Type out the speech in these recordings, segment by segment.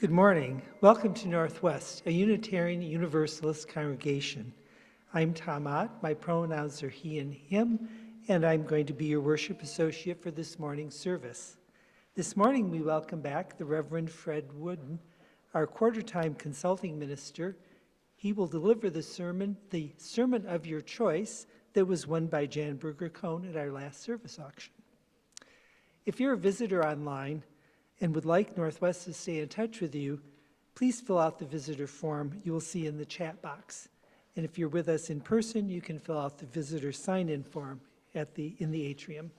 Good morning. Welcome to Northwest, a Unitarian Universalist congregation. I'm Tom Ott. My pronouns are he and him, and I'm going to be your worship associate for this morning's service. This morning we welcome back the Reverend Fred Wooden, our quarter-time consulting minister. He will deliver the sermon of your choice that was won by Jan Berger-Cohn at our last service auction. If you're a visitor online and would like Northwest to stay in touch with you, please fill out the visitor form you will see in the chat box. And if you're with us in person, you can fill out the visitor sign-in form in the atrium.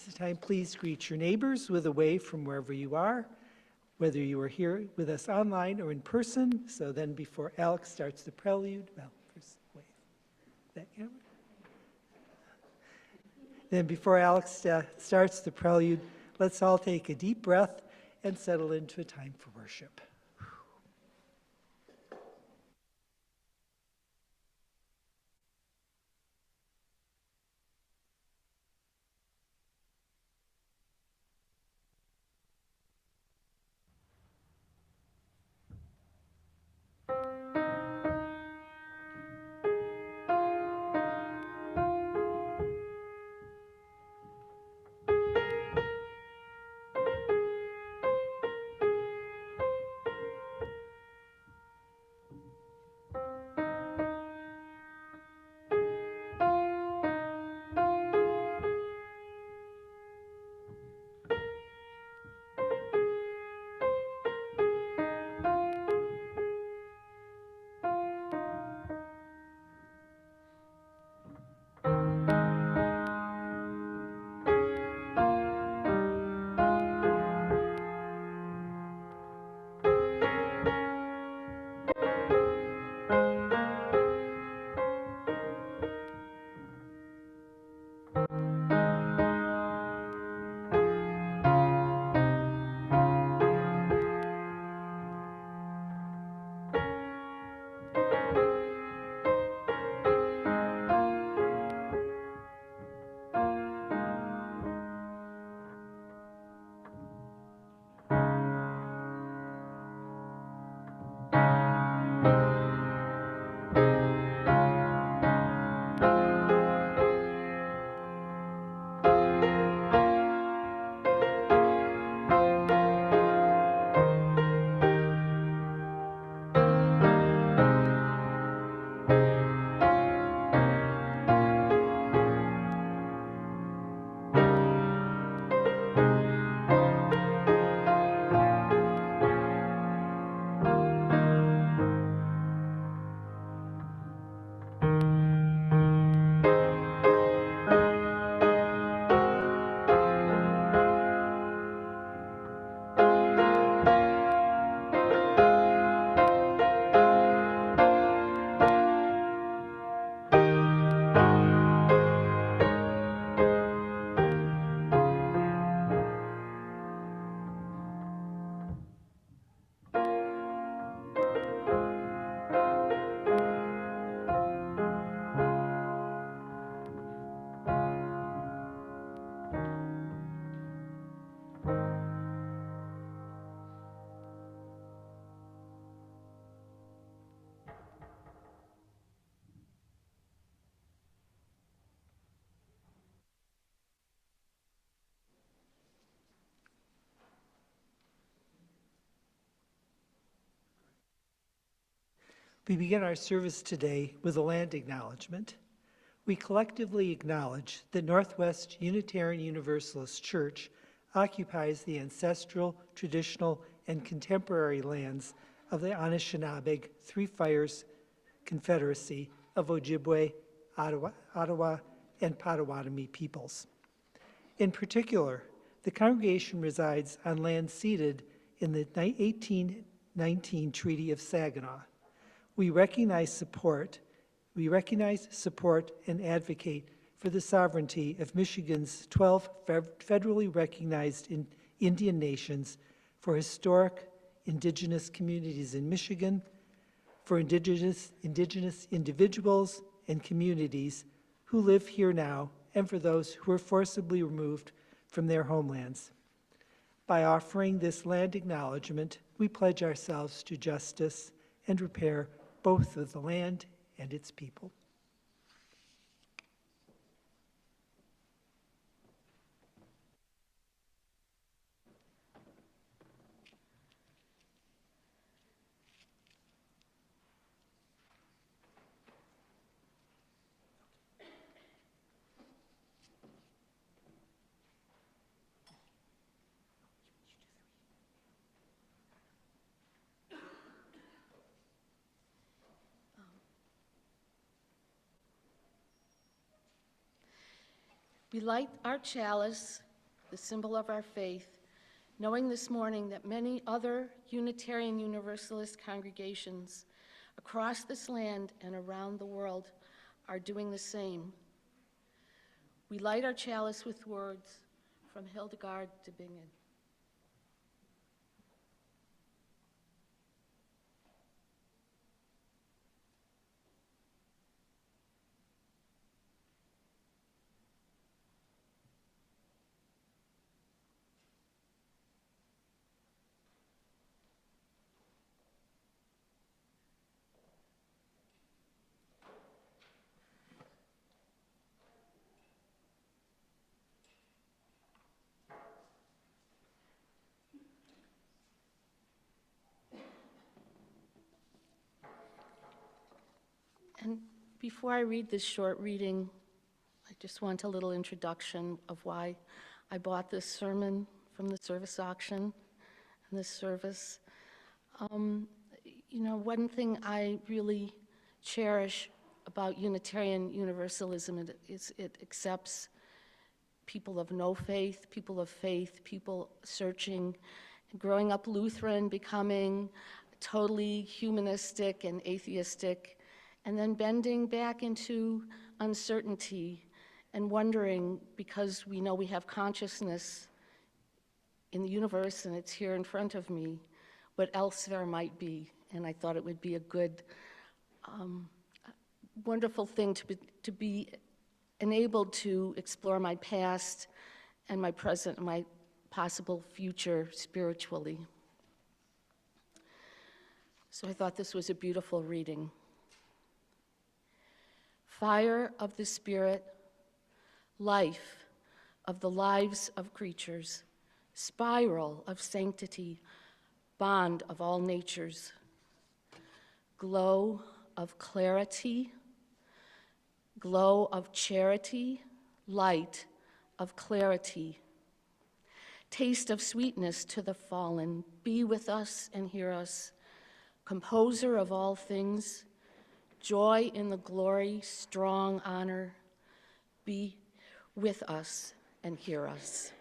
This time, please greet your neighbors with a wave from wherever you are, whether you are here with us online or in person. So then before Alex starts the prelude, first wave. That camera? Then before Alex starts the prelude, let's all take a deep breath and settle into a time for worship. We begin our service today with a land acknowledgement. We collectively acknowledge that Northwest Unitarian Universalist Church occupies the ancestral, traditional, and contemporary lands of the Anishinaabe Three Fires Confederacy of Ojibwe, Ottawa, and Potawatomi peoples. In particular, the congregation resides on land ceded in the 1819 Treaty of Saginaw. We recognize, support, and advocate for the sovereignty of Michigan's 12 federally recognized Indian nations, for historic indigenous communities in Michigan, for indigenous individuals and communities who live here now, and for those who were forcibly removed from their homelands. By offering this land acknowledgement, we pledge ourselves to justice and repair both of the land and its people. We light our chalice, the symbol of our faith, knowing this morning that many other Unitarian Universalist congregations across this land and around the world are doing the same. We light our chalice with words from Hildegard to Bingen. And before I read this short reading, I just want a little introduction of why I bought this sermon from the service auction and this service. One thing I really cherish about Unitarian Universalism is it accepts people of no faith, people searching, growing up Lutheran, becoming totally humanistic and atheistic, and then bending back into uncertainty and wondering, because we know we have consciousness in the universe and it's here in front of me, what else there might be. And I thought it would be a good, wonderful thing to be enabled to explore my past and my present and my possible future spiritually. So I thought this was a beautiful reading. Fire of the Spirit, life of the lives of creatures, spiral of sanctity, bond of all natures, glow of clarity, glow of charity, light of clarity, taste of sweetness to the fallen, be with us and hear us, composer of all things, joy in the glory, strong honor, be with us and hear us.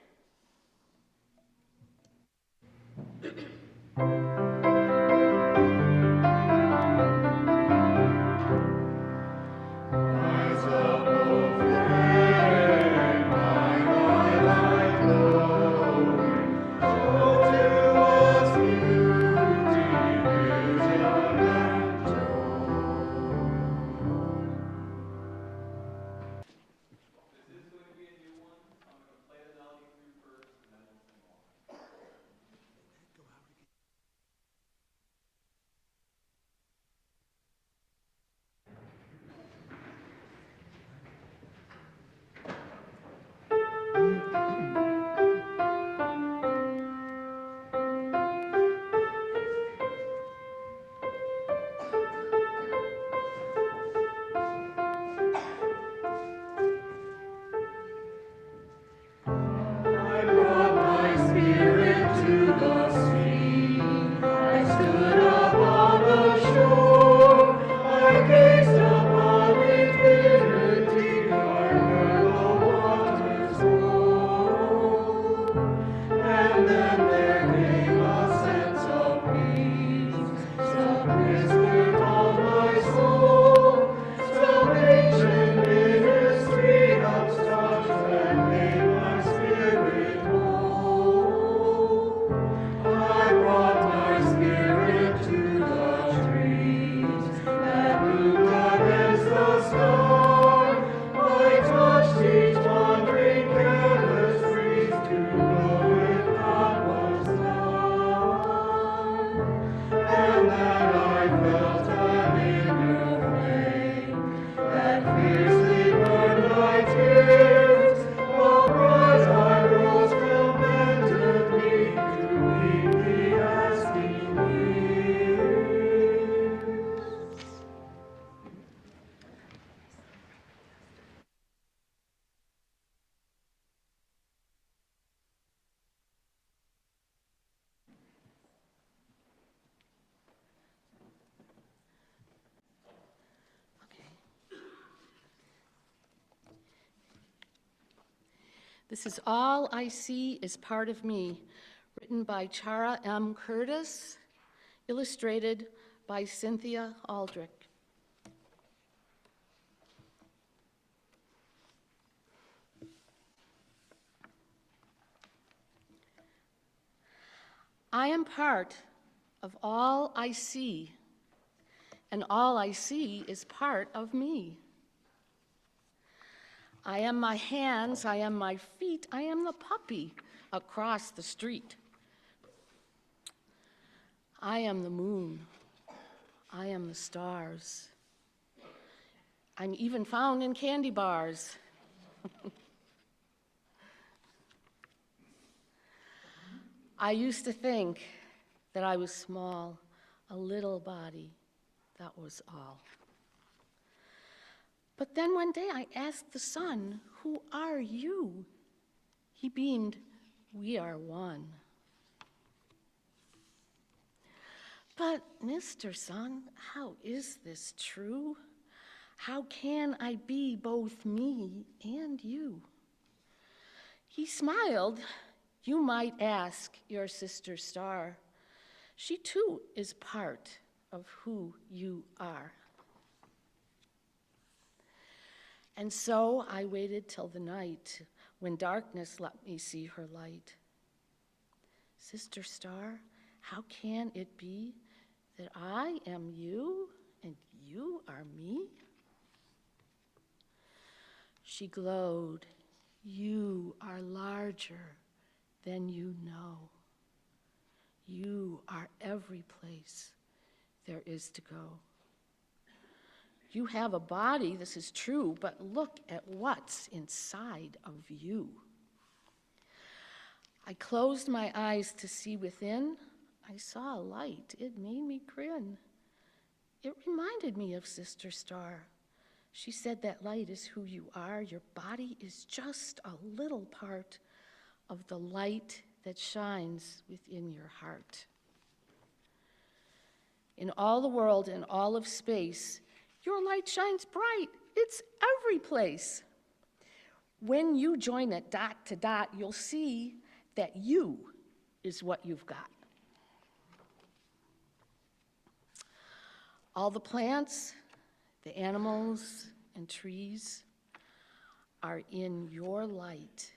This is All I See is Part of Me, written by Chara M. Curtis, illustrated by Cynthia Aldrich. I am part of all I see, and all I see is part of me. I am my hands, I am my feet, I am the puppy across the street. I am the moon, I am the stars. I'm even found in candy bars. I used to think that I was small, a little body, that was all. But then one day I asked the sun, "Who are you?" He beamed, "We are one." But Mr. Sun, how is this true? How can I be both me and you? He smiled. You might ask your sister star. She too is part of who you are. And so I waited till the night when darkness let me see her light. Sister star, how can it be that I am you and you are me? She glowed. You are larger than you know. You are every place there is to go. You have a body, this is true, but look at what's inside of you. I closed my eyes to see within. I saw a light. It made me grin. It reminded me of Sister Star. She said that light is who you are. Your body is just a little part of the light that shines within your heart. In all the world and all of space, your light shines bright. It's every place. When you join it dot to dot, you'll see that you is what you've got. All the plants, the animals, and trees are in your light,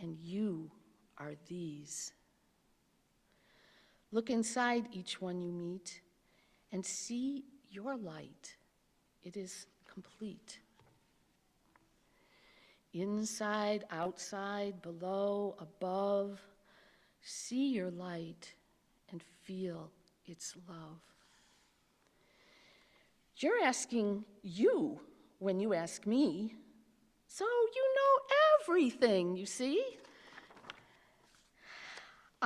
and you are these. Look inside each one you meet and see your light. It is complete. Inside, outside, below, above, see your light and feel its love. You're asking you when you ask me, so you know everything, you see?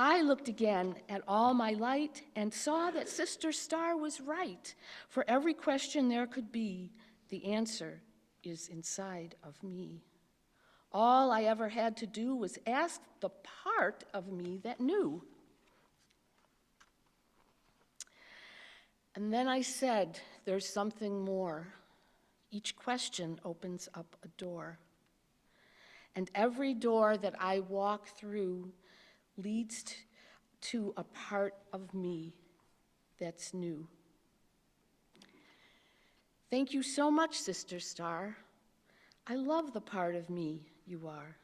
I looked again at all my light and saw that Sister Star was right. For every question there could be, the answer is inside of me. All I ever had to do was ask the part of me that knew. And then I said, there's something more. Each question opens up a door. And every door that I walk through leads to a part of me that's new. Thank you so much, Sister Star. I love the part of me you are.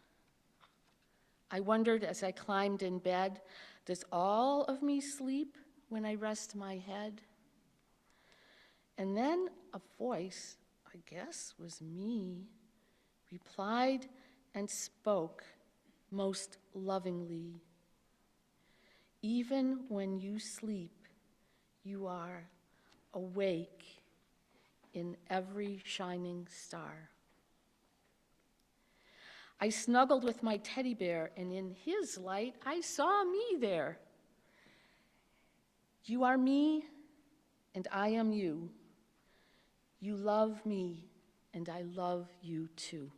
I wondered as I climbed in bed, does all of me sleep when I rest my head? And then a voice, I guess was me, replied and spoke most lovingly. Even when you sleep, you are awake in every shining star. I snuggled with my teddy bear, and in his light, I saw me there. You are me, and I am you. You love me, and I love you too.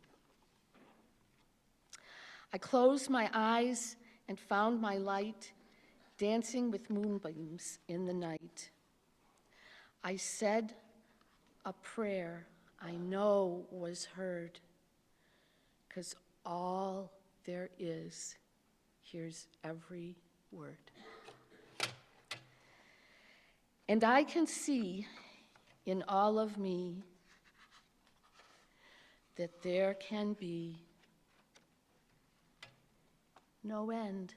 I closed my eyes and found my light dancing with moonbeams in the night. I said a prayer I know was heard, 'cause all there is hears every word. And I can see in all of me that there can be no end.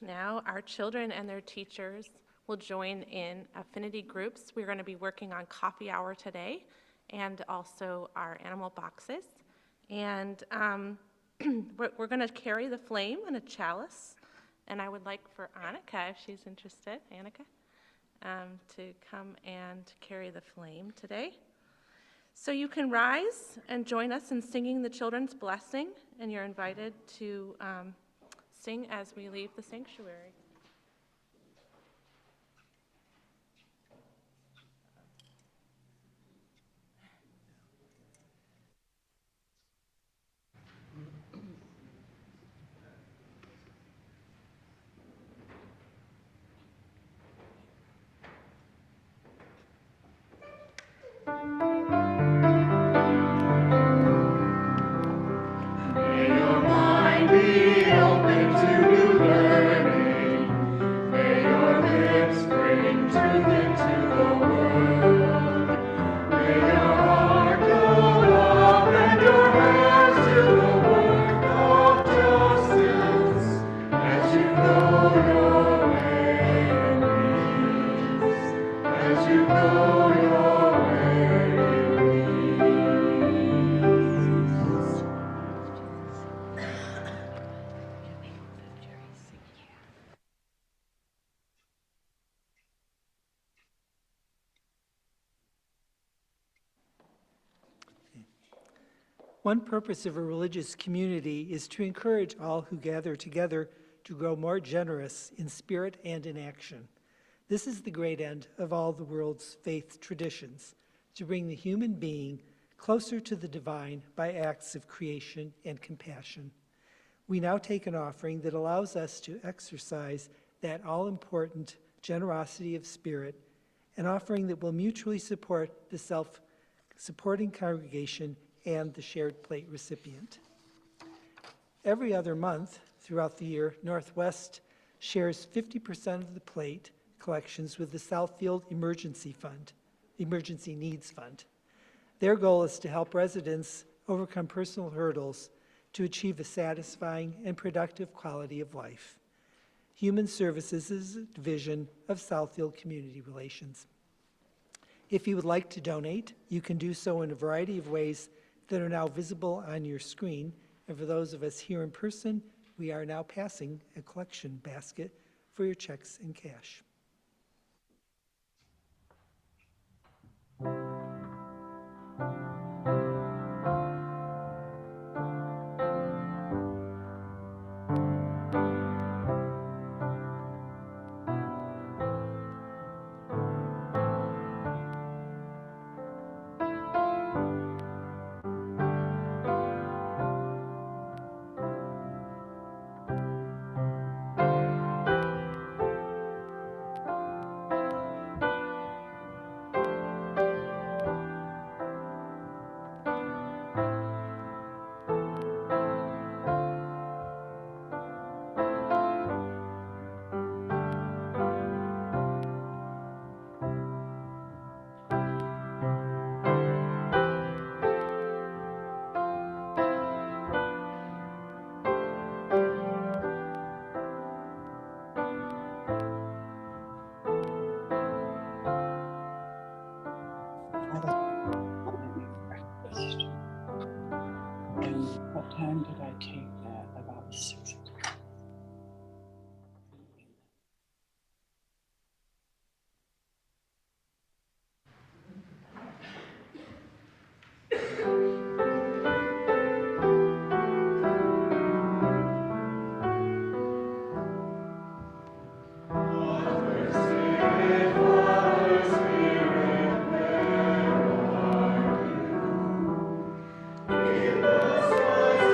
now, our children and their teachers will join in affinity groups. We're going to be working on coffee hour today and also our animal boxes. And we're going to carry the flame in a chalice. And I would like for Annika, if she's interested, to come and carry the flame today. So you can rise and join us in singing the children's blessing, and you're invited to sing as we leave the sanctuary. One purpose of a religious community is to encourage all who gather together to grow more generous in spirit and in action. This is the great end of all the world's faith traditions, to bring the human being closer to the divine by acts of creation and compassion. We now take an offering that allows us to exercise that all-important generosity of spirit, an offering that will mutually support the self-supporting congregation and the shared plate recipient. Every other month throughout the year, Northwest shares 50% of the plate collections with the Southfield Emergency Needs Fund. Their goal is to help residents overcome personal hurdles to achieve a satisfying and productive quality of life. Human Services is a division of Southfield Community Relations. If you would like to donate, you can do so in a variety of ways that are now visible on your screen. And for those of us here in person, we are now passing a collection basket for your checks and cash. What time did I take that? About 6 o'clock. In the skies of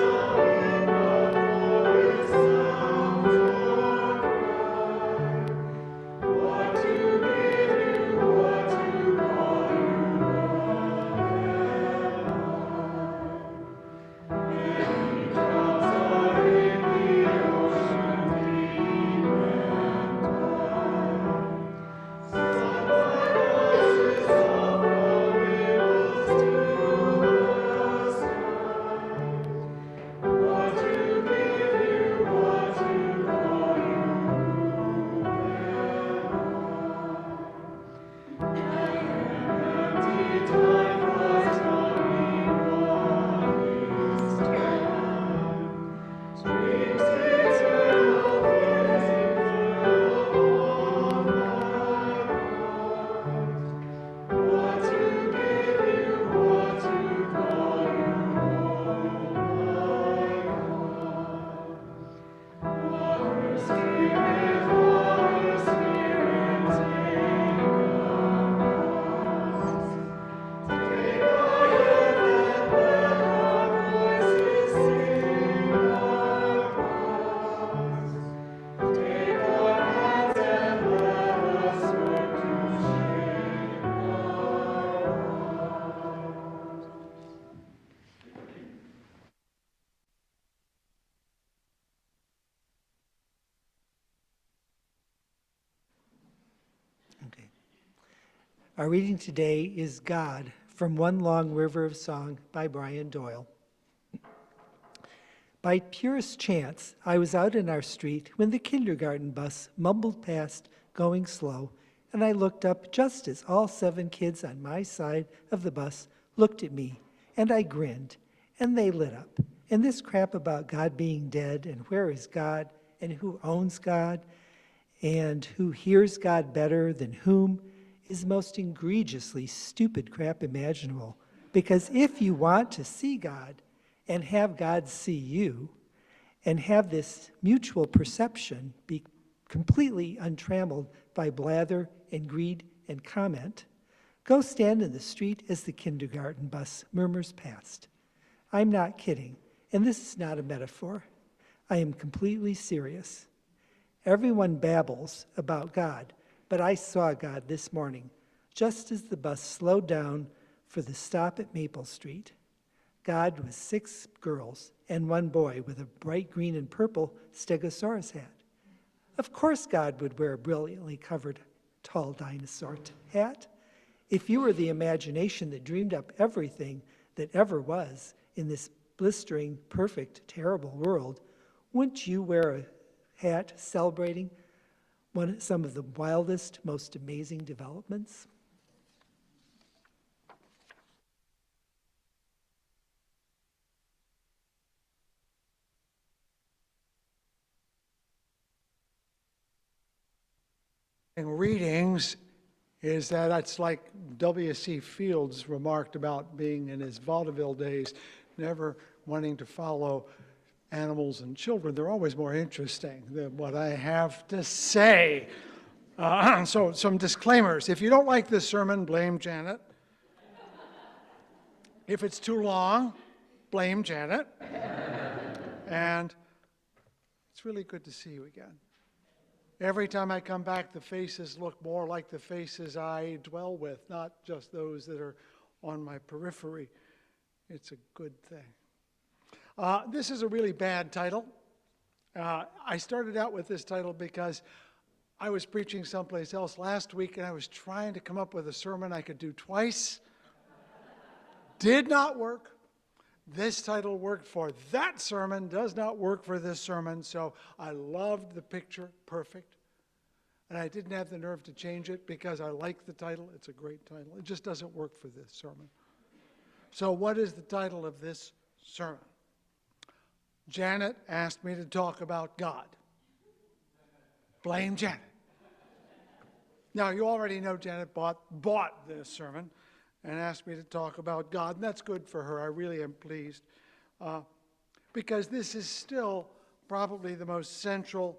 Our reading today is God from One Long River of Song by Brian Doyle. By purest chance, I was out in our street when the kindergarten bus mumbled past, going slow, and I looked up just as all 7 kids on my side of the bus looked at me, and I grinned, and they lit up. And this crap about God being dead, and where is God, and who owns God, and who hears God better than whom, is the most egregiously stupid crap imaginable. Because if you want to see God and have God see you, and have this mutual perception be completely untrammeled by blather and greed and comment, go stand in the street as the kindergarten bus murmurs past. I'm not kidding, and this is not a metaphor. I am completely serious. Everyone babbles about God, but I saw God this morning, just as the bus slowed down for the stop at Maple Street. God was 6 girls and 1 boy with a bright green and purple stegosaurus hat. Of course God would wear a brilliantly covered tall dinosaur hat. If you were the imagination that dreamed up everything that ever was in this blistering, perfect, terrible world, wouldn't you wear a hat celebrating some of the wildest, most amazing developments? Readings is that it's like W.C. Fields remarked about being in his vaudeville days, never wanting to follow animals and children. They're always more interesting than what I have to say. So some disclaimers. If you don't like this sermon, blame Janet. If it's too long, blame Janet. And it's really good to see you again. Every time I come back, the faces look more like the faces I dwell with, not just those that are on my periphery. It's a good thing. This is a really bad title. I started out with this title because I was preaching someplace else last week, and I was trying to come up with a sermon I could do twice. Did not work. This title worked for that sermon, does not work for this sermon, so I loved the picture, perfect. And I didn't have the nerve to change it because I like the title. It's a great title. It just doesn't work for this sermon. So what is the title of this sermon? Janet asked me to talk about God. Blame Janet. Now, you already know Janet bought this sermon and asked me to talk about God, and that's good for her. I really am pleased because this is still probably the most central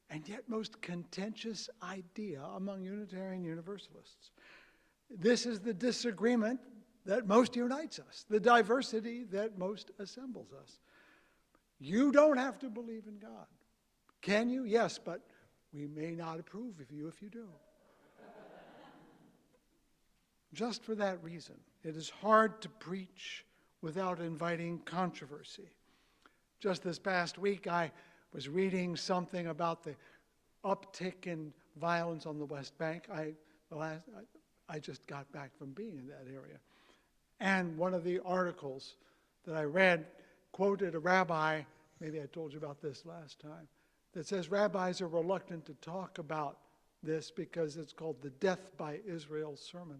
and yet most contentious idea among Unitarian Universalists. This is the disagreement that most unites us, the diversity that most assembles us. You don't have to believe in God. Can you? Yes, but we may not approve of you if you do. Just for that reason, it is hard to preach without inviting controversy. Just this past week, I was reading something about the uptick in violence on the West Bank. I just got back from being in that area. And one of the articles that I read quoted a rabbi, maybe I told you about this last time, that says rabbis are reluctant to talk about this because it's called the Death by Israel sermon.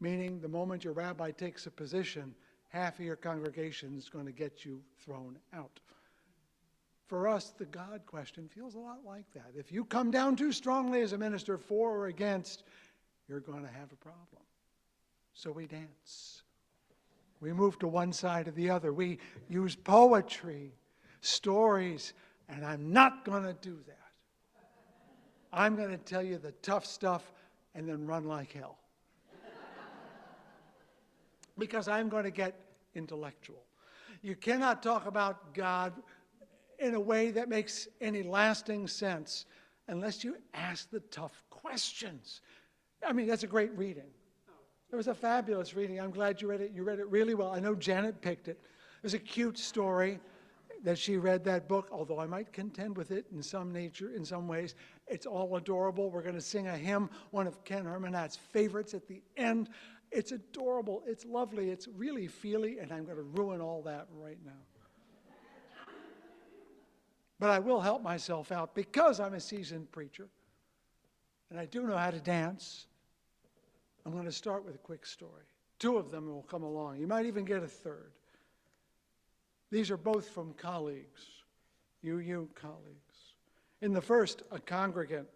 Meaning the moment your rabbi takes a position, half of your congregation is going to get you thrown out. For us, the God question feels a lot like that. If you come down too strongly as a minister for or against, you're going to have a problem. So we dance. We move to one side or the other. We use poetry, stories, and I'm not going to do that. I'm going to tell you the tough stuff and then run like hell. Because I'm going to get intellectual. You cannot talk about God in a way that makes any lasting sense unless you ask the tough questions. I mean, that's a great reading. It was a fabulous reading. I'm glad you read it. You read it really well. I know Janet picked it. It was a cute story. that she read that book, although I might contend with it in some ways. It's all adorable. We're going to sing a hymn, one of Ken Hermanat's favorites at the end. It's adorable. It's lovely. It's really feely, and I'm going to ruin all that right now. But I will help myself out because I'm a seasoned preacher, and I do know how to dance. I'm going to start with a quick story. 2 of them will come along. You might even get a third. These are both from colleagues, UU colleagues. In the first, a congregant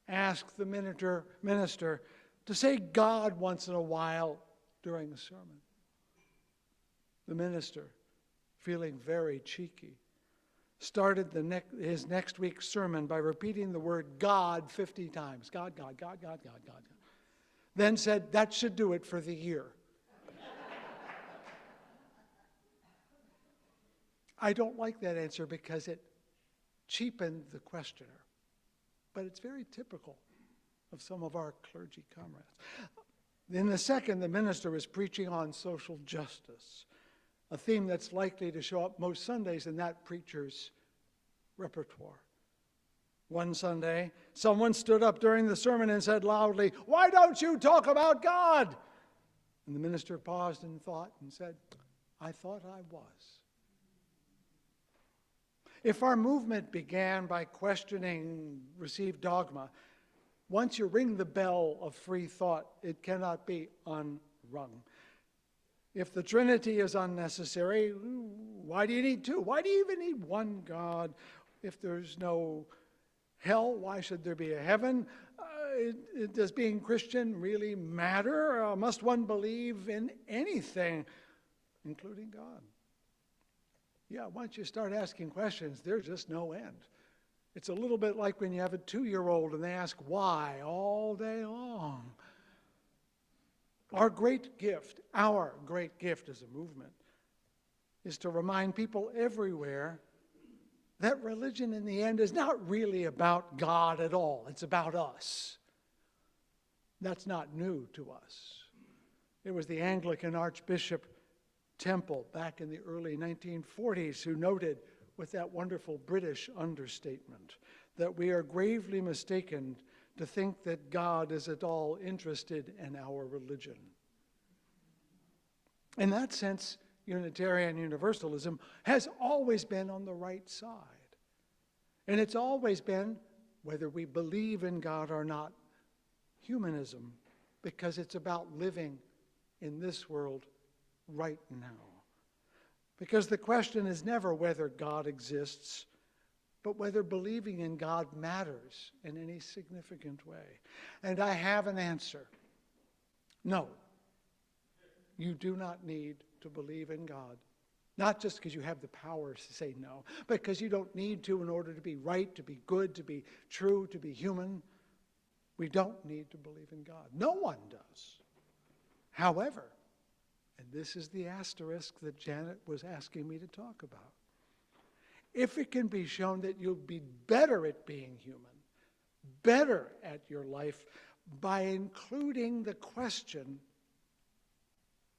asked the minister to say God once in a while during the sermon. The minister, feeling very cheeky, started his next week's sermon by repeating the word God 50 times. God, God, God, God, God, God. Then said, that should do it for the year. I don't like that answer because it cheapened the questioner. But it's very typical of some of our clergy comrades. In the second, the minister was preaching on social justice, a theme that's likely to show up most Sundays in that preacher's repertoire. One Sunday, someone stood up during the sermon and said loudly, "Why don't you talk about God?" And the minister paused and thought and said, "I thought I was." If our movement began by questioning received dogma, once you ring the bell of free thought, it cannot be unrung. If the Trinity is unnecessary, why do you need 2? Why do you even need one God? If there's no hell, why should there be a heaven? Does being Christian really matter? Must one believe in anything, including God? Yeah, once you start asking questions, there's just no end. It's a little bit like when you have a 2-year-old and they ask why all day long. Our great gift as a movement, is to remind people everywhere that religion in the end is not really about God at all. It's about us. That's not new to us. It was the Anglican Archbishop Temple back in the early 1940s who noted with that wonderful British understatement that we are gravely mistaken to think that God is at all interested in our religion. In that sense, Unitarian Universalism has always been on the right side. And it's always been, whether we believe in God or not, humanism, because it's about living in this world right now. Because the question is never whether God exists, but whether believing in God matters in any significant way. And I have an answer. No, you do not need to believe in God. Not just because you have the power to say no, but because you don't need to in order to be right, to be good, to be true, to be human. We don't need to believe in God. No one does. However, and this is the asterisk that Janet was asking me to talk about, if it can be shown that you'll be better at being human, better at your life by including the question,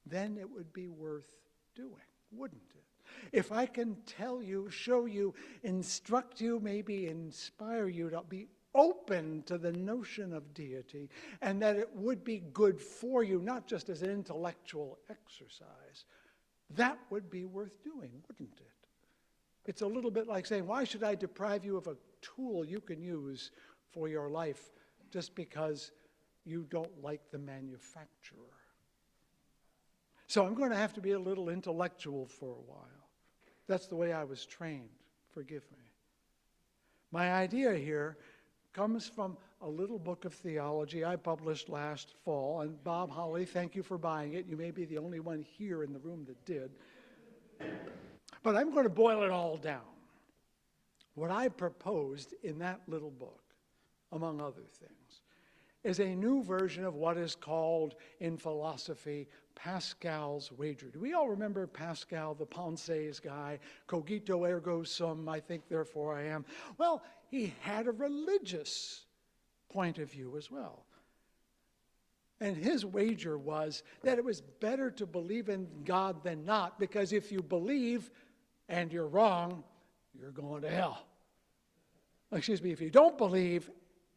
then it would be worth doing, wouldn't it? If I can tell you, show you, instruct you, maybe inspire you to be open to the notion of deity, and that it would be good for you, not just as an intellectual exercise, that would be worth doing, wouldn't it? It's a little bit like saying, why should I deprive you of a tool you can use for your life just because you don't like the manufacturer? So I'm going to have to be a little intellectual for a while. That's the way I was trained. Forgive me. My idea here comes from a little book of theology I published last fall. And Bob Holly, thank you for buying it. You may be the only one here in the room that did. But I'm going to boil it all down. What I proposed in that little book, among other things, is a new version of what is called in philosophy Pascal's wager. Do we all remember Pascal, the Pensées guy? Cogito ergo sum, I think therefore I am. Well, he had a religious point of view as well. And his wager was that it was better to believe in God than not, because if you believe and you're wrong, you're going to hell. Excuse me, if you don't believe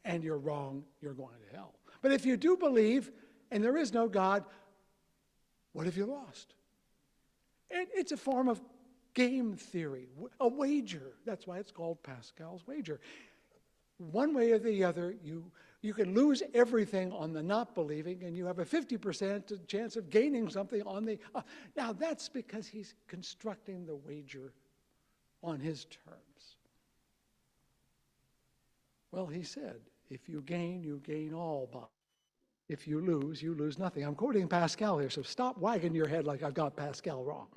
and you're wrong, you're going to hell. But if you do believe and there is no God, what have you lost? It's a form of game theory, a wager. That's why it's called Pascal's wager. One way or the other, you can lose everything on the not believing, and you have a 50% chance of gaining something on the... Now, that's because he's constructing the wager on his terms. Well, he said, if you gain all, but if you lose nothing. I'm quoting Pascal here, so stop wagging your head like I've got Pascal wrong.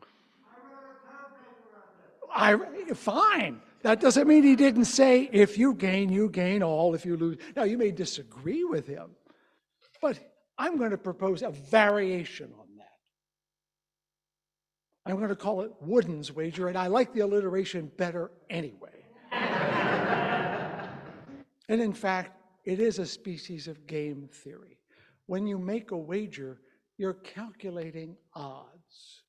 Fine. That doesn't mean he didn't say, if you gain all, if you lose. Now, you may disagree with him, but I'm going to propose a variation on that. I'm going to call it Wooden's wager, and I like the alliteration better anyway. And in fact, it is a species of game theory. When you make a wager, you're calculating odds,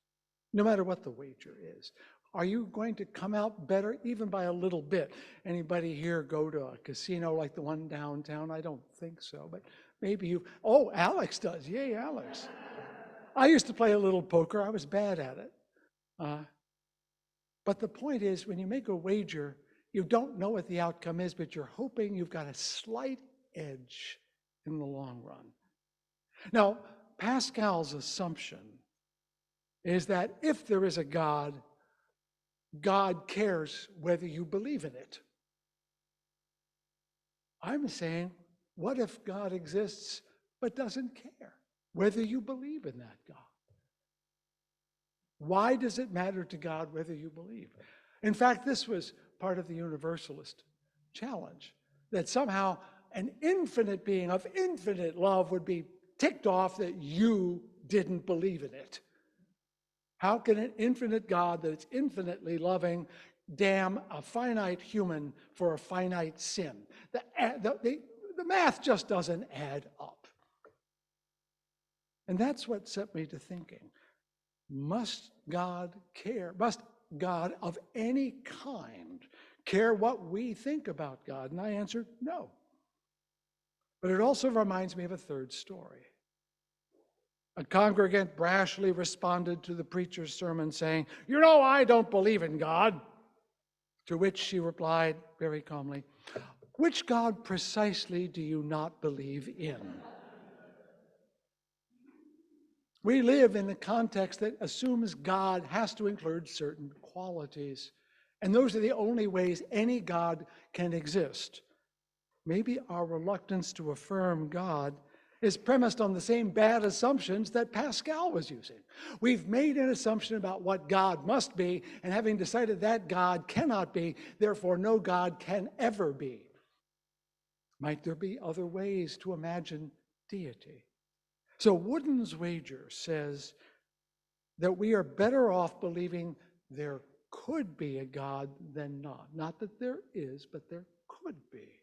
no matter what the wager is. Are you going to come out better, even by a little bit? Anybody here go to a casino like the one downtown? I don't think so, but maybe you... Oh, Alex does. Yay, Alex. I used to play a little poker. I was bad at it. But the point is, when you make a wager, you don't know what the outcome is, but you're hoping you've got a slight edge in the long run. Now, Pascal's assumption is that if there is a God, God cares whether you believe in it. I'm saying, what if God exists but doesn't care whether you believe in that God? Why does it matter to God whether you believe? In fact, this was part of the Universalist challenge, that somehow an infinite being of infinite love would be ticked off that you didn't believe in it. How can an infinite God that is infinitely loving damn a finite human for a finite sin? The math just doesn't add up. And that's what set me to thinking. Must God care? Must God of any kind care what we think about God? And I answered no. But it also reminds me of a third story. A congregant brashly responded to the preacher's sermon saying, "You know, I don't believe in God." To which she replied very calmly, "Which God precisely do you not believe in?" We live in a context that assumes God has to include certain qualities, and those are the only ways any God can exist. Maybe our reluctance to affirm God is premised on the same bad assumptions that Pascal was using. We've made an assumption about what God must be, and having decided that God cannot be, therefore no God can ever be. Might there be other ways to imagine deity? So Wooden's wager says that we are better off believing there could be a God than not. Not that there is, but there could be.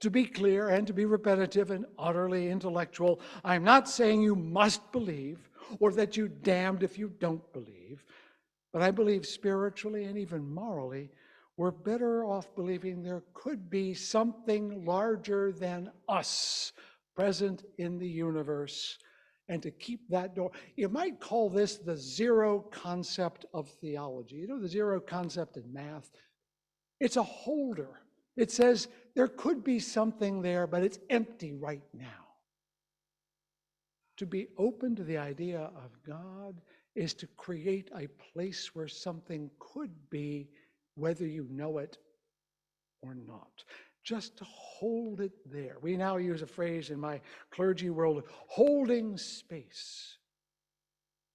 To be clear and to be repetitive and utterly intellectual, I'm not saying you must believe or that you're damned if you don't believe, but I believe spiritually and even morally, we're better off believing there could be something larger than us present in the universe, and to keep that door. You might call this the zero concept of theology. You know the zero concept in math? It's a holder. It says there could be something there, but it's empty right now. To be open to the idea of God is to create a place where something could be, whether you know it or not. Just to hold it there. We now use a phrase in my clergy world, holding space.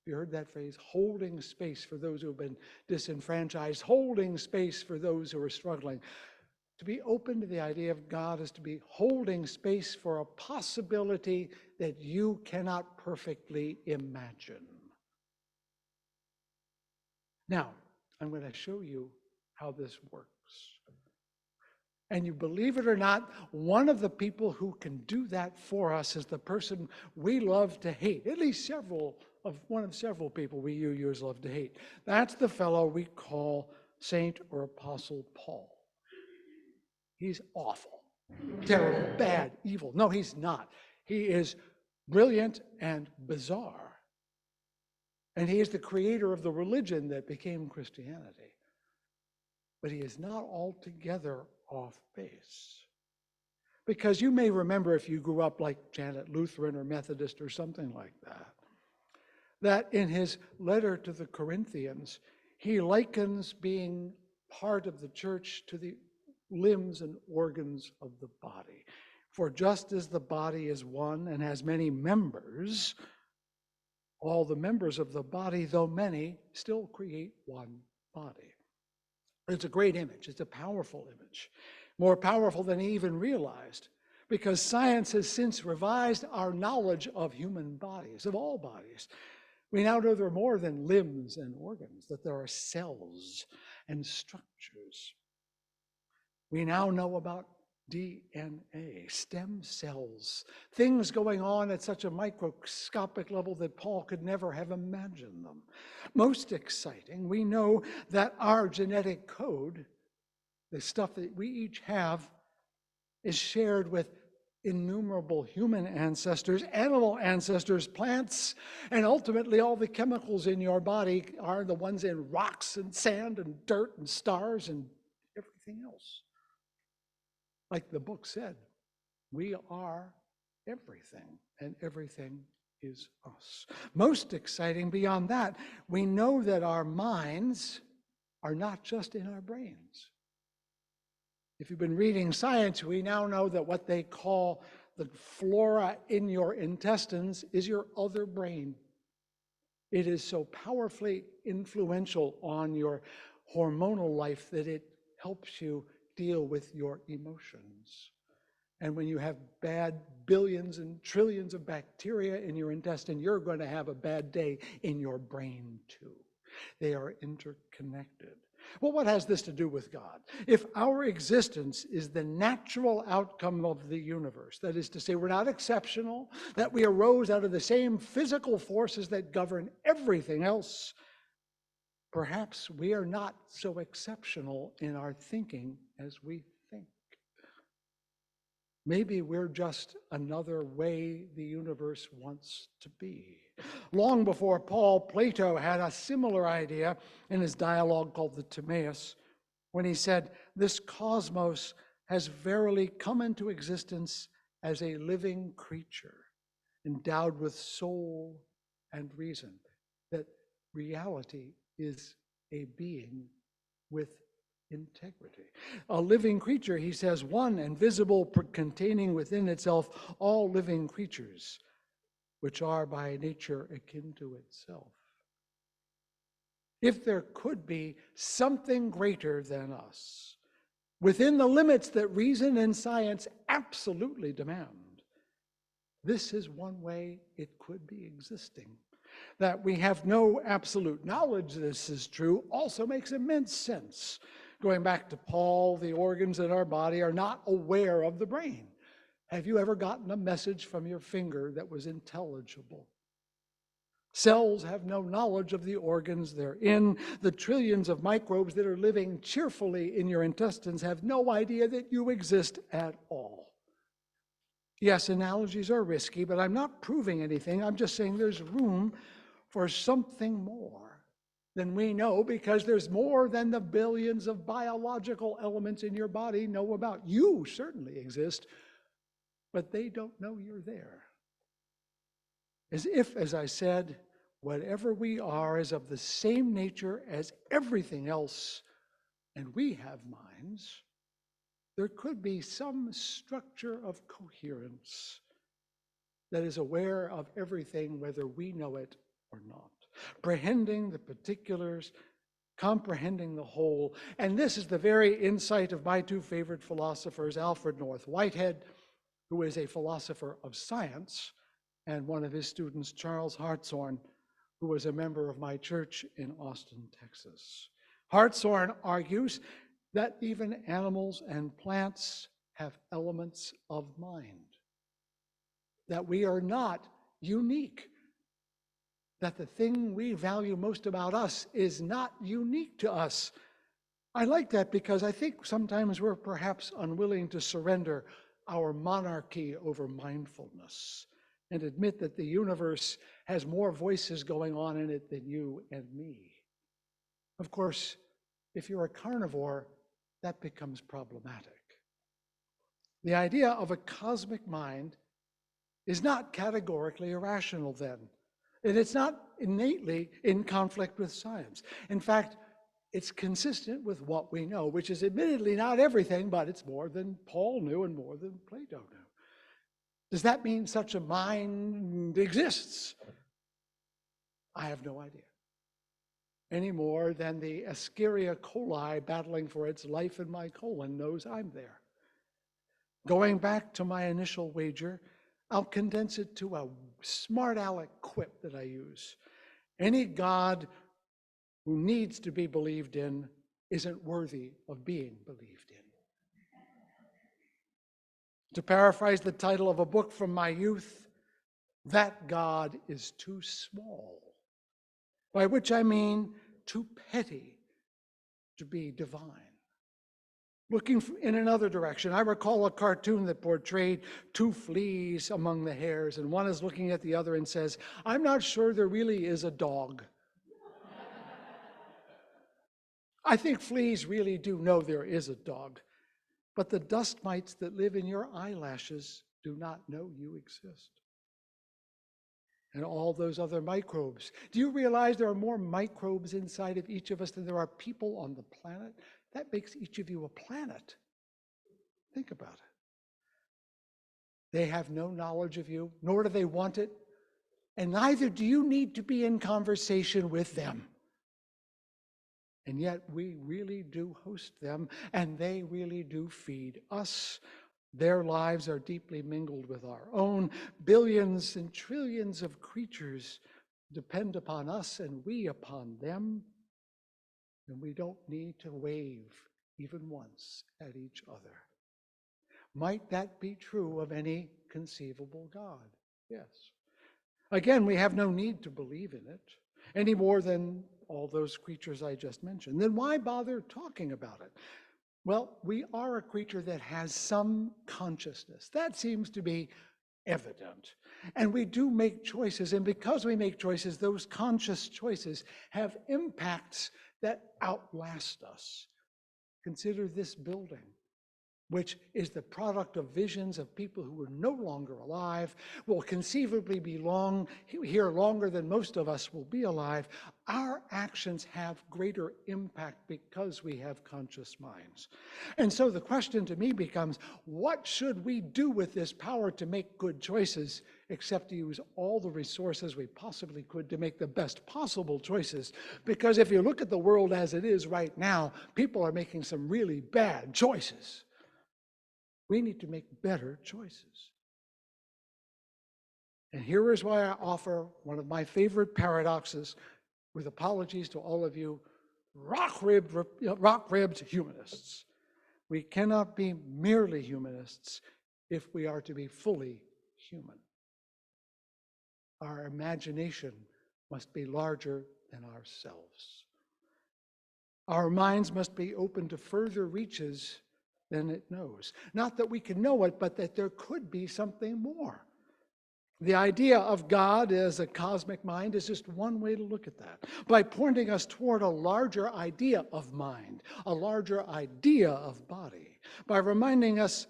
You heard that phrase, holding space for those who have been disenfranchised, holding space for those who are struggling. To be open to the idea of God is to be holding space for a possibility that you cannot perfectly imagine. Now, I'm going to show you how this works. And you believe it or not, one of the people who can do that for us is the person we love to hate. At least one of several people we UUers love to hate. That's the fellow we call Saint or Apostle Paul. He's awful, terrible, bad, evil. No, he's not. He is brilliant and bizarre. And he is the creator of the religion that became Christianity. But he is not altogether off base. Because you may remember, if you grew up like Janet Lutheran or Methodist or something like that, that in his letter to the Corinthians, he likens being part of the church to the limbs and organs of the body. For just as the body is one and has many members, all the members of the body, though many, still create one body. It's a great image. It's a powerful image, more powerful than he even realized, because science has since revised our knowledge of human bodies, of all bodies. We now know there are more than limbs and organs, that there are cells and structures. We now know about DNA, stem cells, things going on at such a microscopic level that Paul could never have imagined them. Most exciting, we know that our genetic code, the stuff that we each have, is shared with innumerable human ancestors, animal ancestors, plants, and ultimately all the chemicals in your body are the ones in rocks and sand and dirt and stars and everything else. Like the book said, we are everything, and everything is us. Most exciting beyond that, we know that our minds are not just in our brains. If you've been reading science, we now know that what they call the flora in your intestines is your other brain. It is so powerfully influential on your hormonal life that it helps you deal with your emotions. And when you have bad billions and trillions of bacteria in your intestine, you're going to have a bad day in your brain too. They are interconnected. Well, what has this to do with God? If our existence is the natural outcome of the universe, that is to say, we're not exceptional, that we arose out of the same physical forces that govern everything else, perhaps we are not so exceptional in our thinking as we think. Maybe we're just another way the universe wants to be. Long before Paul, Plato had a similar idea in his dialogue called the Timaeus, when he said, "This cosmos has verily come into existence as a living creature, endowed with soul and reason," that reality is a being with integrity. A living creature, he says, one and visible, containing within itself all living creatures, which are by nature akin to itself. If there could be something greater than us, within the limits that reason and science absolutely demand, this is one way it could be existing. That we have no absolute knowledge this is true also makes immense sense. Going back to Paul, the organs in our body are not aware of the brain. Have you ever gotten a message from your finger that was intelligible? Cells have no knowledge of the organs they're in. The trillions of microbes that are living cheerfully in your intestines have no idea that you exist at all. Yes, analogies are risky, but I'm not proving anything. I'm just saying there's room for something more than we know, because there's more than the billions of biological elements in your body know about. You certainly exist, but they don't know you're there. As if, as I said, whatever we are is of the same nature as everything else, and we have minds, there could be some structure of coherence that is aware of everything, whether we know it or not, prehending the particulars, comprehending the whole. And this is the very insight of my two favorite philosophers, Alfred North Whitehead, who is a philosopher of science, and one of his students, Charles Hartshorne, who was a member of my church in Austin, Texas. Hartshorne argues that even animals and plants have elements of mind, that we are not unique, that the thing we value most about us is not unique to us. I like that because I think sometimes we're perhaps unwilling to surrender our monarchy over mindfulness and admit that the universe has more voices going on in it than you and me. Of course, if you're a carnivore, that becomes problematic. The idea of a cosmic mind is not categorically irrational then, and it's not innately in conflict with science. In fact, it's consistent with what we know, which is admittedly not everything, but it's more than Paul knew and more than Plato knew. Does that mean such a mind exists? I have no idea. Any more than the Escherichia coli battling for its life in my colon knows I'm there. Going back to my initial wager, I'll condense it to a smart aleck quip that I use. Any God who needs to be believed in isn't worthy of being believed in. To paraphrase the title of a book from my youth, that God is too small, by which I mean too petty to be divine. Looking in another direction, I recall a cartoon that portrayed two fleas among the hairs, and one is looking at the other and says, "I'm not sure there really is a dog." I think fleas really do know there is a dog, but the dust mites that live in your eyelashes do not know you exist. And all those other microbes. Do you realize there are more microbes inside of each of us than there are people on the planet? That makes each of you a planet. Think about it. They have no knowledge of you, nor do they want it, and neither do you need to be in conversation with them. And yet we really do host them, and they really do feed us. Their lives are deeply mingled with our own. Billions and trillions of creatures depend upon us and we upon them. And we don't need to wave even once at each other. Might that be true of any conceivable God? Yes. Again, we have no need to believe in it any more than all those creatures I just mentioned. Then why bother talking about it? Well, we are a creature that has some consciousness. That seems to be evident. And we do make choices, and because we make choices, those conscious choices have impacts that outlast us. Consider this building, which is the product of visions of people who are no longer alive, will conceivably be here longer than most of us will be alive. Our actions have greater impact because we have conscious minds. And so the question to me becomes, what should we do with this power to make good choices, except to use all the resources we possibly could to make the best possible choices? Because if you look at the world as it is right now, people are making some really bad choices. We need to make better choices. And here is why I offer one of my favorite paradoxes, with apologies to all of you rock-ribbed humanists. We cannot be merely humanists if we are to be fully human. Our imagination must be larger than ourselves. Our minds must be open to further reaches than it knows. Not that we can know it, but that there could be something more. The idea of God as a cosmic mind is just one way to look at that, by pointing us toward a larger idea of mind, a larger idea of body, by reminding us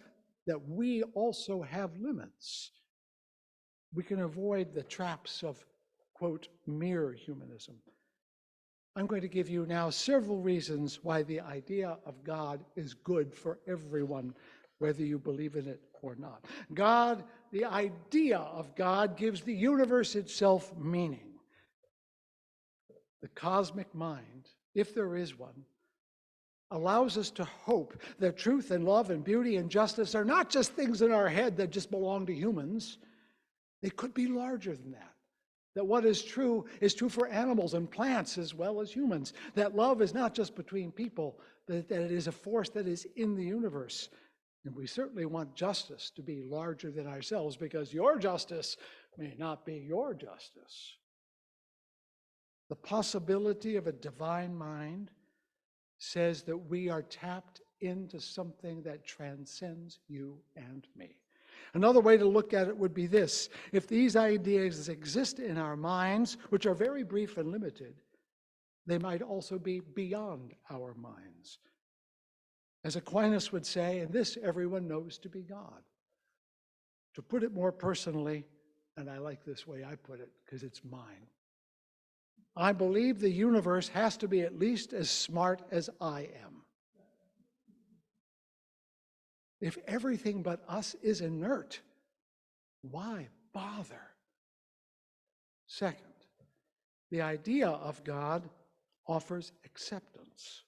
that we also have limits. We can avoid the traps of, quote, mere humanism. I'm going to give you now several reasons why the idea of God is good for everyone, whether you believe in it or not. God, the idea of God, gives the universe itself meaning. The cosmic mind, if there is one, allows us to hope that truth and love and beauty and justice are not just things in our head that just belong to humans. They could be larger than that. That what is true for animals and plants as well as humans. That love is not just between people, but that it is a force that is in the universe. And we certainly want justice to be larger than ourselves, because your justice may not be your justice. The possibility of a divine mind says that we are tapped into something that transcends you and me. Another way to look at it would be this: if these ideas exist in our minds, which are very brief and limited, they might also be beyond our minds. As Aquinas would say, and this everyone knows to be God. To put it more personally, and I like this way I put it because it's mine, I believe the universe has to be at least as smart as I am. If everything but us is inert, why bother? Second, the idea of God offers acceptance.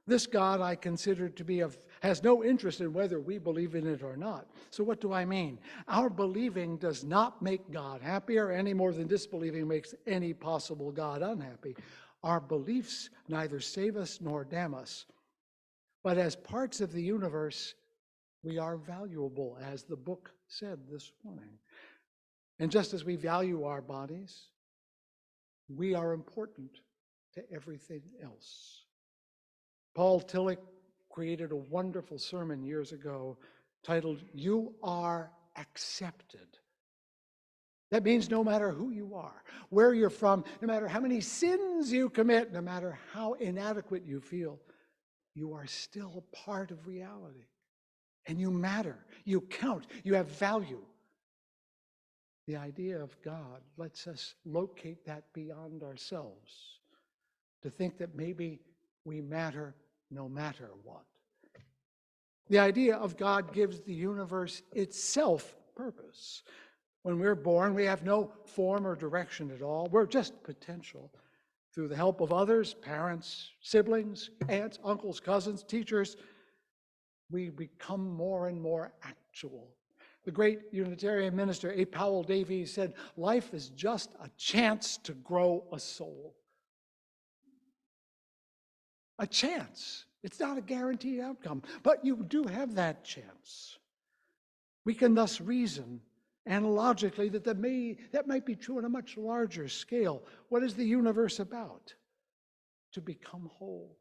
This God I consider to be has no interest in whether we believe in it or not. So what do I mean? Our believing does not make God happier any more than disbelieving makes any possible God unhappy. Our beliefs neither save us nor damn us. But as parts of the universe, we are valuable, as the book said this morning. And just as we value our bodies, we are important to everything else. Paul Tillich created a wonderful sermon years ago titled, "You Are Accepted." That means no matter who you are, where you're from, no matter how many sins you commit, no matter how inadequate you feel, you are still a part of reality. And you matter, you count, you have value. The idea of God lets us locate that beyond ourselves, to think that maybe we matter no matter what. The idea of God gives the universe itself purpose. When we're born, we have no form or direction at all. We're just potential. Through the help of others, parents, siblings, aunts, uncles, cousins, teachers, we become more and more actual. The great Unitarian minister A. Powell Davies said, "Life is just a chance to grow a soul." A chance. It's not a guaranteed outcome, but you do have that chance. We can thus reason analogically that might be true on a much larger scale. What is the universe about? To become whole,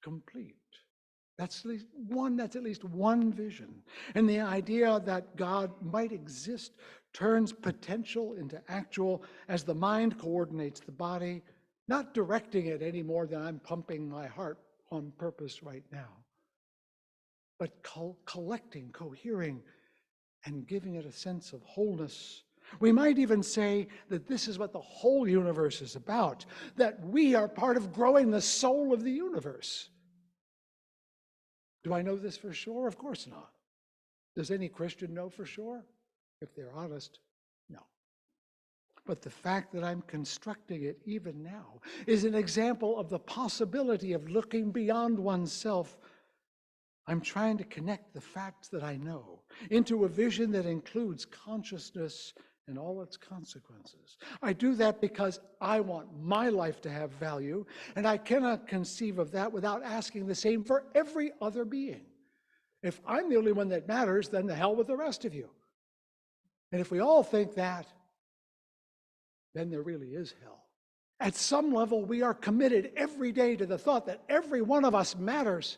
complete. That's at least one vision. And the idea that God might exist turns potential into actual as the mind coordinates the body, not directing it any more than I'm pumping my heart on purpose right now, but collecting, cohering, and giving it a sense of wholeness. We might even say that this is what the whole universe is about, that we are part of growing the soul of the universe. Do I know this for sure? Of course not. Does any Christian know for sure? If they're honest, no. But the fact that I'm constructing it even now is an example of the possibility of looking beyond oneself. I'm trying to connect the facts that I know into a vision that includes consciousness and all its consequences. I do that because I want my life to have value, and I cannot conceive of that without asking the same for every other being. If I'm the only one that matters, then the hell with the rest of you. And if we all think that, then there really is hell. At some level, we are committed every day to the thought that every one of us matters.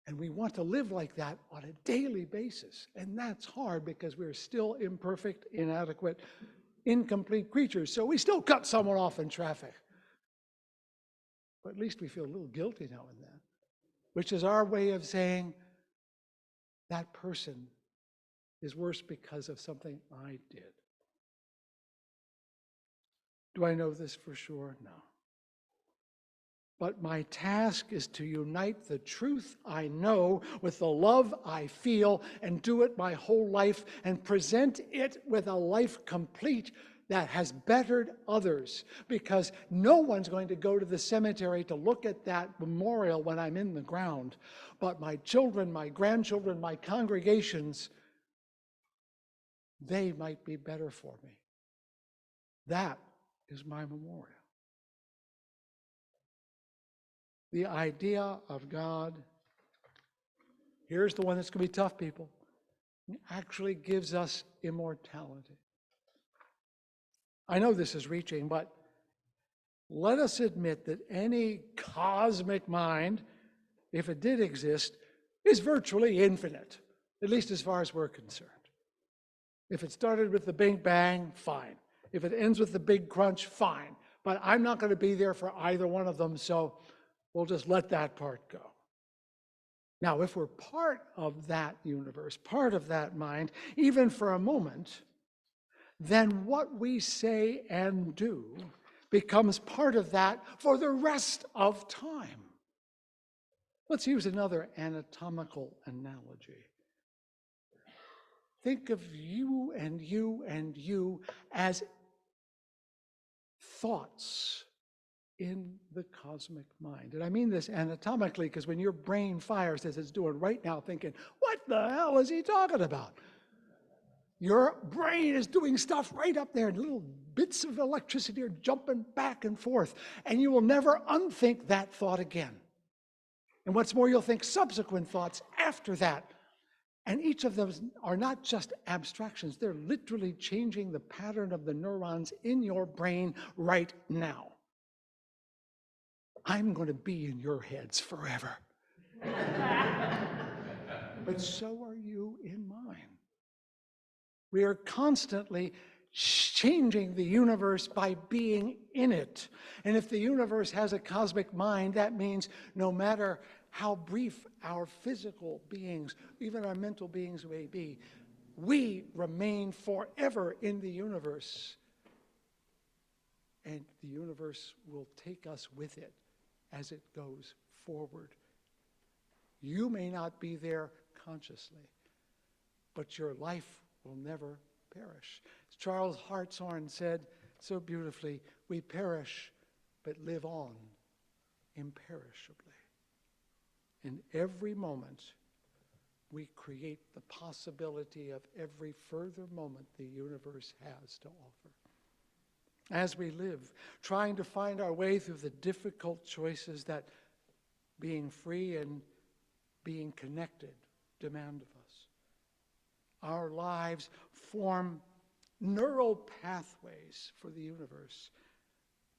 And we want to live like that on a daily basis. And that's hard because we're still imperfect, inadequate, incomplete creatures. So we still cut someone off in traffic. But at least we feel a little guilty now and then, which is our way of saying that person is worse because of something I did. Do I know this for sure? No. But my task is to unite the truth I know with the love I feel and do it my whole life and present it with a life complete that has bettered others. Because no one's going to go to the cemetery to look at that memorial when I'm in the ground. But my children, my grandchildren, my congregations, they might be better for me. That is my memorial. The idea of God, here's the one that's going to be tough, people, actually gives us immortality. I know this is reaching, but let us admit that any cosmic mind, if it did exist, is virtually infinite, at least as far as we're concerned. If it started with the Big Bang, fine. If it ends with the Big Crunch, fine. But I'm not going to be there for either one of them, so we'll just let that part go. Now, if we're part of that universe, part of that mind, even for a moment, then what we say and do becomes part of that for the rest of time. Let's use another anatomical analogy. Think of you and you and you as thoughts in the cosmic mind. And I mean this anatomically because when your brain fires as it's doing right now, thinking, what the hell is he talking about? Your brain is doing stuff right up there, and little bits of electricity are jumping back and forth, and you will never unthink that thought again. And what's more, you'll think subsequent thoughts after that. And each of them are not just abstractions, they're literally changing the pattern of the neurons in your brain right now. I'm going to be in your heads forever. But so are you in mine. We are constantly changing the universe by being in it. And if the universe has a cosmic mind, that means no matter how brief our physical beings, even our mental beings may be, we remain forever in the universe. And the universe will take us with it as it goes forward. You may not be there consciously, but your life will never perish. As Charles Hartshorne said so beautifully, we perish but live on imperishably. In every moment, we create the possibility of every further moment the universe has to offer. As we live, trying to find our way through the difficult choices that being free and being connected demand of us. Our lives form neural pathways for the universe,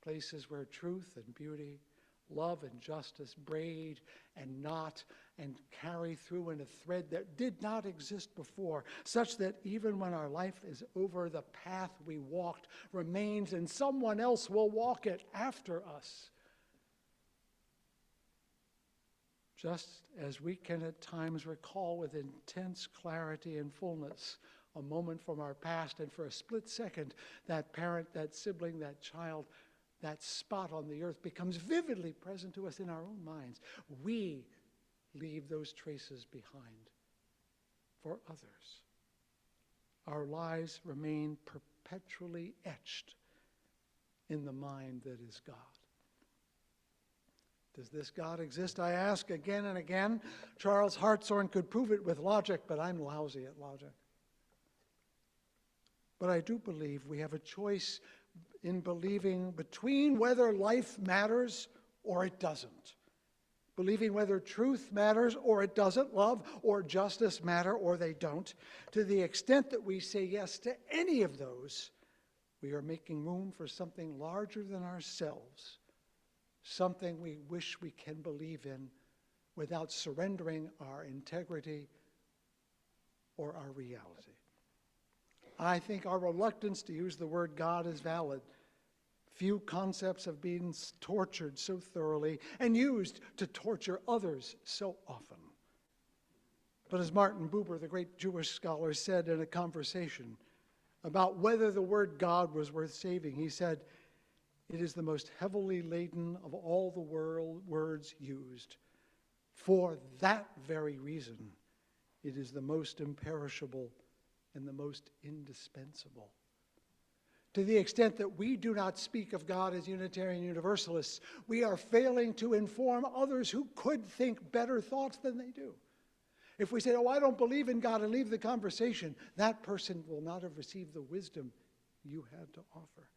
places where truth and beauty, love and justice braid and knot and carry through in a thread that did not exist before, such that even when our life is over, the path we walked remains and someone else will walk it after us. Just as we can at times recall with intense clarity and fullness a moment from our past, and for a split second, that parent, that sibling, that child, that spot on the earth becomes vividly present to us in our own minds. We leave those traces behind for others. Our lives remain perpetually etched in the mind that is God. Does this God exist, I ask again and again? Charles Hartshorne could prove it with logic, but I'm lousy at logic. But I do believe we have a choice in believing between whether life matters or it doesn't. Believing whether truth matters or it doesn't, love or justice matter or they don't. To the extent that we say yes to any of those, we are making room for something larger than ourselves, something we wish we can believe in without surrendering our integrity or our reality. I think our reluctance to use the word God is valid. Few concepts have been tortured so thoroughly and used to torture others so often. But as Martin Buber, the great Jewish scholar, said in a conversation about whether the word God was worth saving, he said, "It is the most heavily laden of all the words used. For that very reason, it is the most imperishable and the most indispensable." To the extent that we do not speak of God as Unitarian Universalists, we are failing to inform others who could think better thoughts than they do. If we say, "Oh, I don't believe in God," and leave the conversation, that person will not have received the wisdom you had to offer.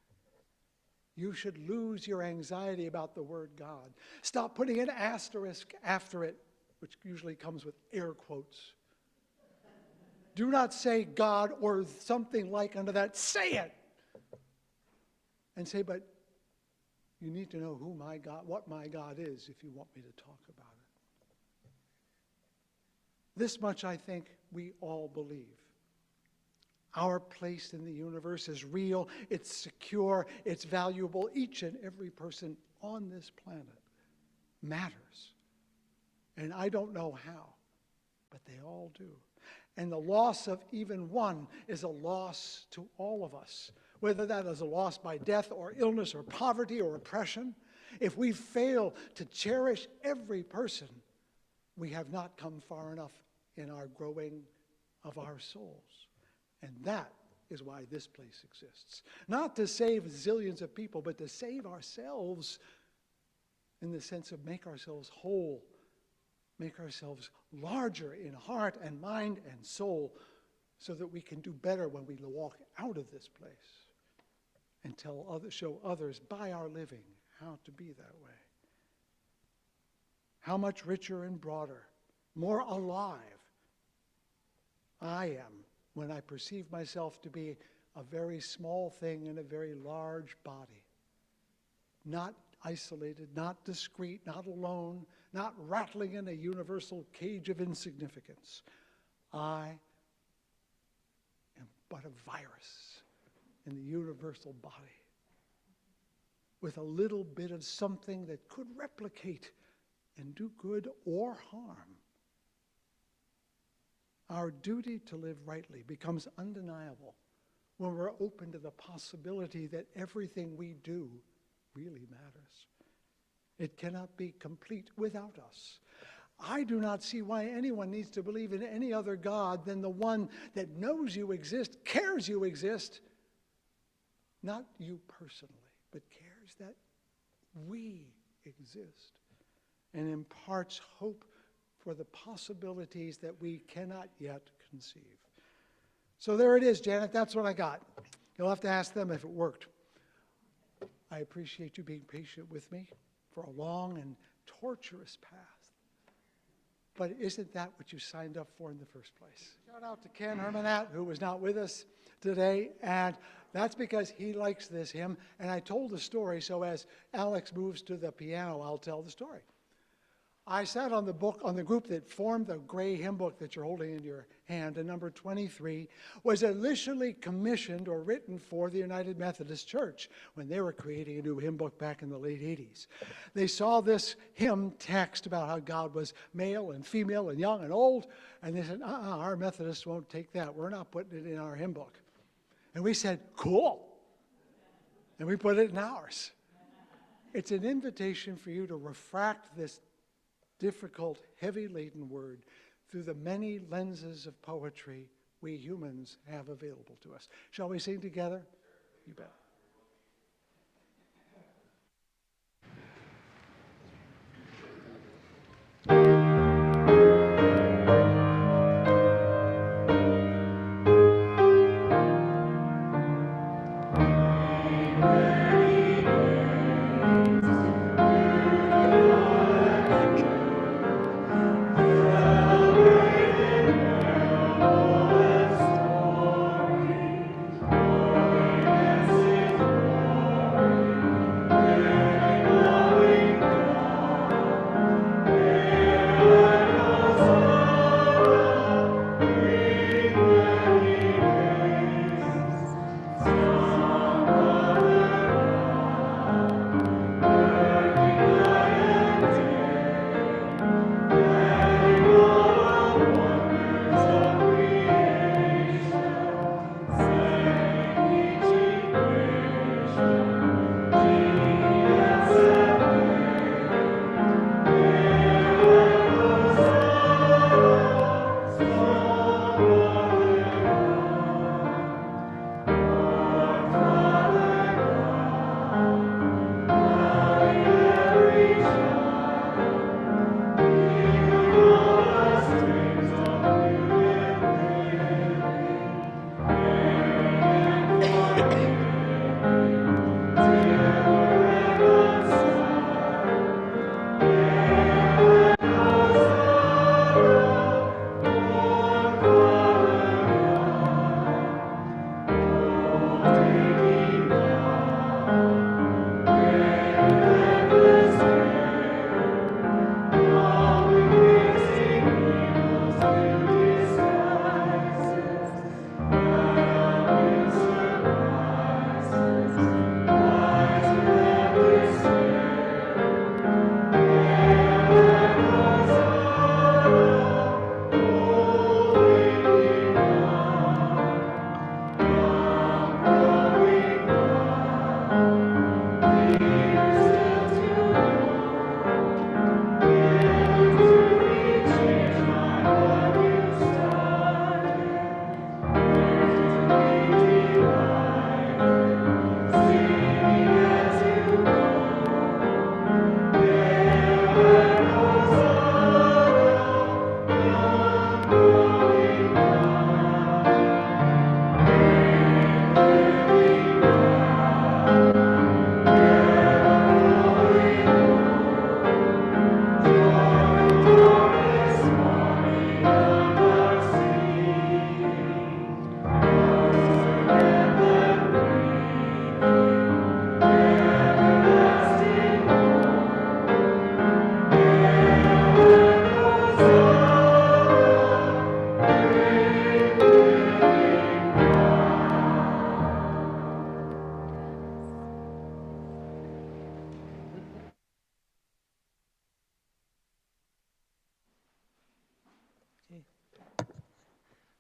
You should lose your anxiety about the word God. Stop putting an asterisk after it, which usually comes with air quotes. Do not say God or something like unto that. Say it. And say, but you need to know who my God, what my God is if you want me to talk about it. This much I think we all believe. Our place in the universe is real, it's secure, it's valuable. Each and every person on this planet matters. And I don't know how, but they all do. And the loss of even one is a loss to all of us, whether that is a loss by death or illness or poverty or oppression. If we fail to cherish every person, we have not come far enough in our growing of our souls. And that is why this place exists. Not to save zillions of people, but to save ourselves in the sense of make ourselves whole, make ourselves larger in heart and mind and soul so that we can do better when we walk out of this place and show others by our living how to be that way. How much richer and broader, more alive I am when I perceive myself to be a very small thing in a very large body. Not isolated, not discreet, not alone, not rattling in a universal cage of insignificance. I am but a virus in the universal body with a little bit of something that could replicate and do good or harm. Our duty to live rightly becomes undeniable when we're open to the possibility that everything we do really matters. It cannot be complete without us. I do not see why anyone needs to believe in any other God than the one that knows you exist, cares you exist, not you personally, but cares that we exist and imparts hope for the possibilities that we cannot yet conceive. So there it is, Janet. That's what I got. You'll have to ask them if it worked. I appreciate you being patient with me for a long and torturous path. But isn't that what you signed up for in the first place? Shout out to Ken Hermanat, who was not with us today, and that's because he likes this hymn. And I told the story, so as Alex moves to the piano, I'll tell the story. I sat on the group that formed the gray hymn book that you're holding in your hand, and number 23 was initially commissioned or written for the United Methodist Church when they were creating a new hymn book back in the late 80s. They saw this hymn text about how God was male and female and young and old, and they said, our Methodists won't take that. We're not putting it in our hymn book. And we said, cool. And we put it in ours. It's an invitation for you to refract this difficult, heavy-laden word through the many lenses of poetry we humans have available to us. Shall we sing together? You bet. Story,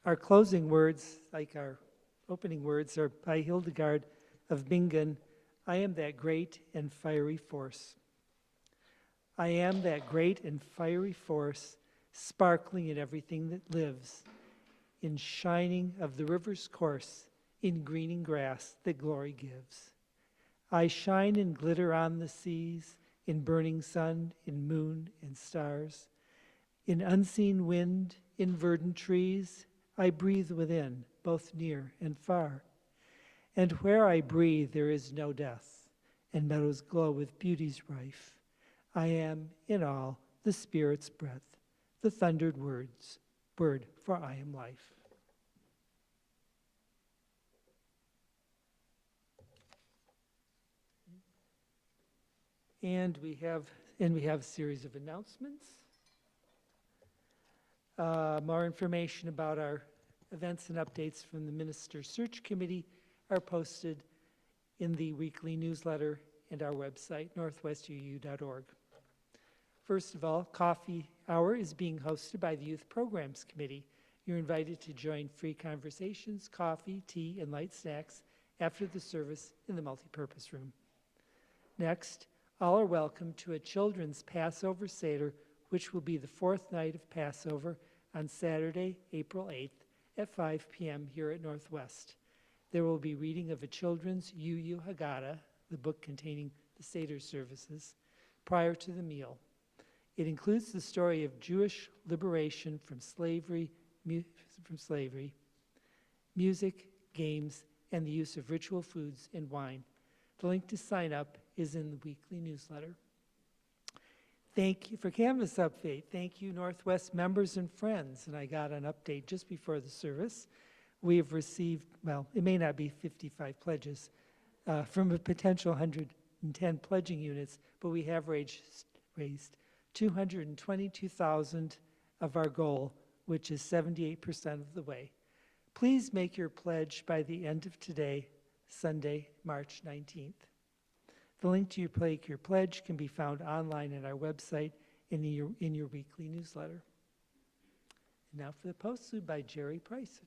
Our closing words, like our opening words, are by Hildegard of Bingen. I am that great and fiery force. I am that great and fiery force, sparkling in everything that lives, in shining of the river's course, in greening grass that glory gives. I shine and glitter on the seas, in burning sun, in moon and stars, in unseen wind, in verdant trees. I breathe within, both near and far. And where I breathe there is no death, and meadows glow with beauty's rife. I am, in all, the Spirit's breath, the thundered word, for I am life. And we have a series of announcements. More information about our events and updates from the Minister Search Committee are posted in the weekly newsletter and our website, northwestuu.org. First of all, Coffee Hour is being hosted by the Youth Programs Committee. You're invited to join free conversations, coffee, tea, and light snacks after the service in the multipurpose room. Next, all are welcome to a children's Passover Seder, which will be the fourth night of Passover on Saturday, April 8th at 5 p.m. here at Northwest. There will be reading of a children's Yu Haggadah, the book containing the Seder services, prior to the meal. It includes the story of Jewish liberation from slavery, music, games, and the use of ritual foods and wine. The link to sign up is in the weekly newsletter. Thank you for Canvas Update. Thank you, Northwest members and friends. And I got an update just before the service. We have received, well, it may not be 55 pledges from a potential 110 pledging units, but we have raised 222,000 of our goal, which is 78% of the way. Please make your pledge by the end of today, Sunday, March 19th. The link to your pledge can be found online at our website in your weekly newsletter. And now for the Postlude by Jerry Price.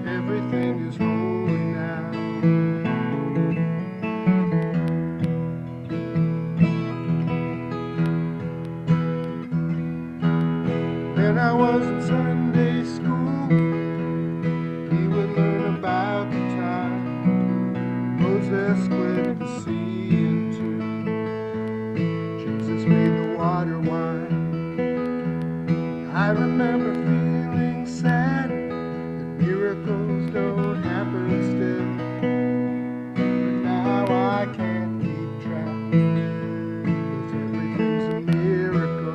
Everything is holy now. When I was in Sunday school, we would learn about the time Moses split the sea in two. Jesus made the water wine. I remember feeling sad that miracles don't happen still. But now I can't keep track, 'cause everything's a miracle.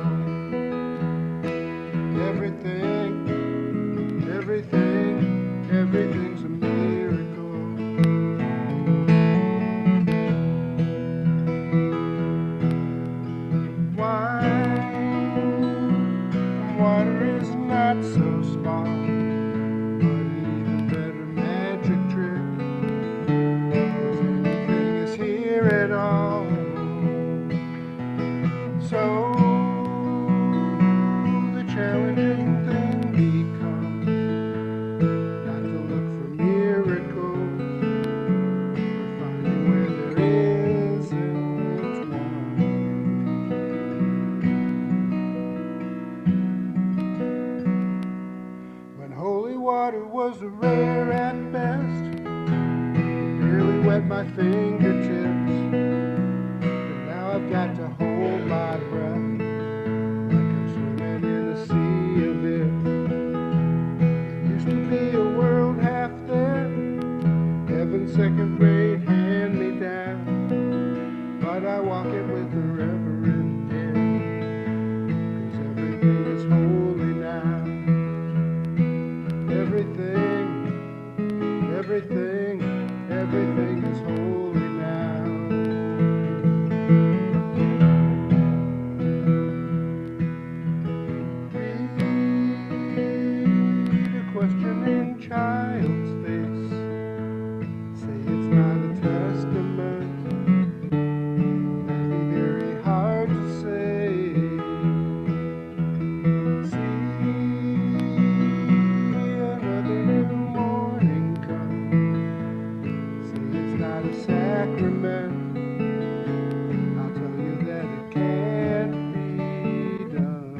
Everything's a miracle. Wine, water is not so small, but an even better magic trick, 'cause anything is here at all. So the challenging thing becomes not to look for miracles, but finding where there isn't one. When holy water was rare at best, the barely wet my fingertips, but now I've got to hold my breath like I'm swimming in a sea of it. There used to be a world half there, heaven's second rate hand-me-down, but I walk it with a reverent hand, 'cause everything is holy now. Everything, everything, everything is holy now. Read a questioning child's face, say it's not a testament, that'd be very hard to say. See another new morning come, say it's not a sacrament, I'll tell you that it can't be done.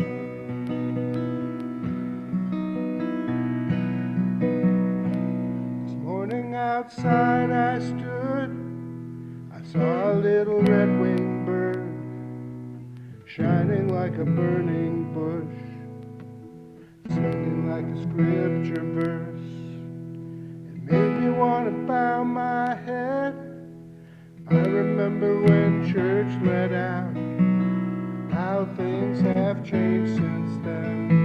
This morning outside I stood, I saw a little red-winged bird shining like a burning bush, singing like a scripture verse. It made me want to bow my head. I remember when church let out, how things have changed since then.